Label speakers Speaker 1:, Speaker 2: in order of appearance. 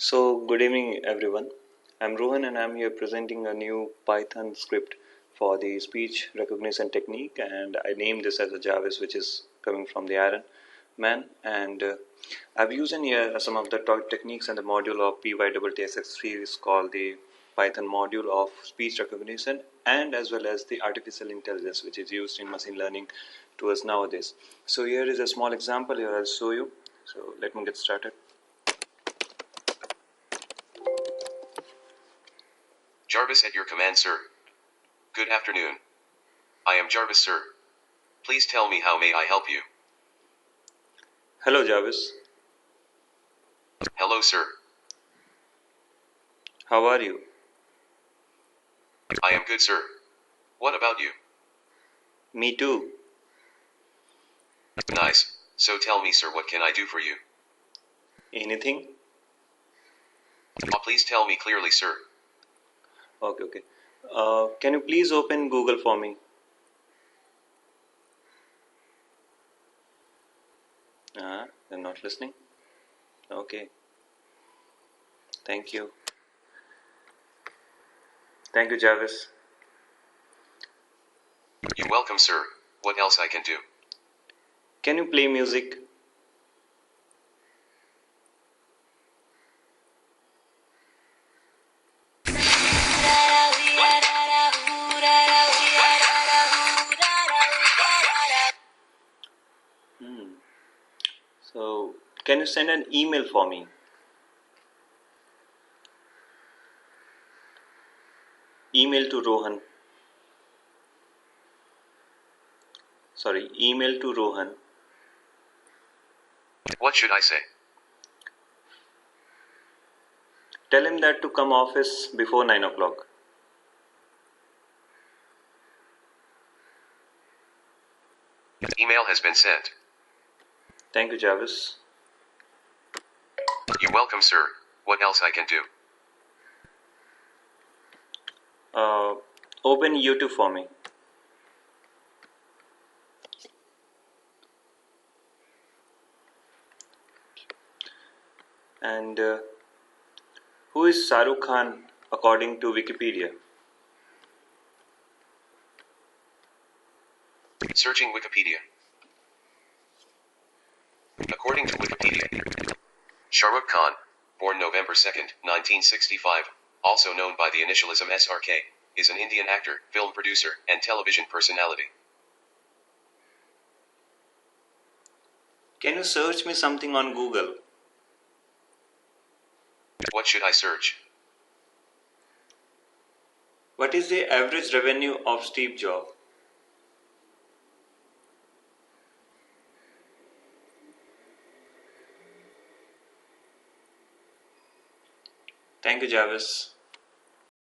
Speaker 1: Good evening, everyone. I'm Rohan, and I'm here presenting a new Python script for the speech recognition technique. And I named this as a Jarvis, which is coming from the Iron Man. And I've used in here some of the techniques and the module of PYTTSX3 is called the Python module of speech recognition, and as well as the artificial intelligence, which is used in machine learning towards nowadays. So here is a small example. Here I'll show you. So let me get started.
Speaker 2: Jarvis at your command, sir. Good afternoon. I am Jarvis, sir. Please tell me how may I help you?
Speaker 1: Hello, Jarvis.
Speaker 2: Hello, sir.
Speaker 1: How are you?
Speaker 2: I am good, sir. What about you?
Speaker 1: Me too.
Speaker 2: Nice. So tell me, sir, what can I do for you?
Speaker 1: Anything?
Speaker 2: Please tell me clearly, sir.
Speaker 1: Okay. Can you please open Google for me? They're not listening. Okay. Thank you. Thank you, Jarvis.
Speaker 2: You're welcome, sir. What else I can do?
Speaker 1: Can you play music? So, can you send an email for me? Email to Rohan. Email to Rohan.
Speaker 2: What should I say?
Speaker 1: Tell him that to come office before 9 o'clock.
Speaker 2: Email has been sent.
Speaker 1: Thank you, Jarvis.
Speaker 2: You're welcome, sir. What else I can do?
Speaker 1: Open YouTube for me. And who is Shah Rukh Khan according to Wikipedia?
Speaker 2: Searching Wikipedia. According to Wikipedia, Shah Rukh Khan, born November 2nd, 1965, also known by the initialism SRK, is an Indian actor, film producer, and television personality.
Speaker 1: Can you search me something on Google?
Speaker 2: What should I search?
Speaker 1: What is the average revenue of Steve Jobs? Thank you, Jarvis.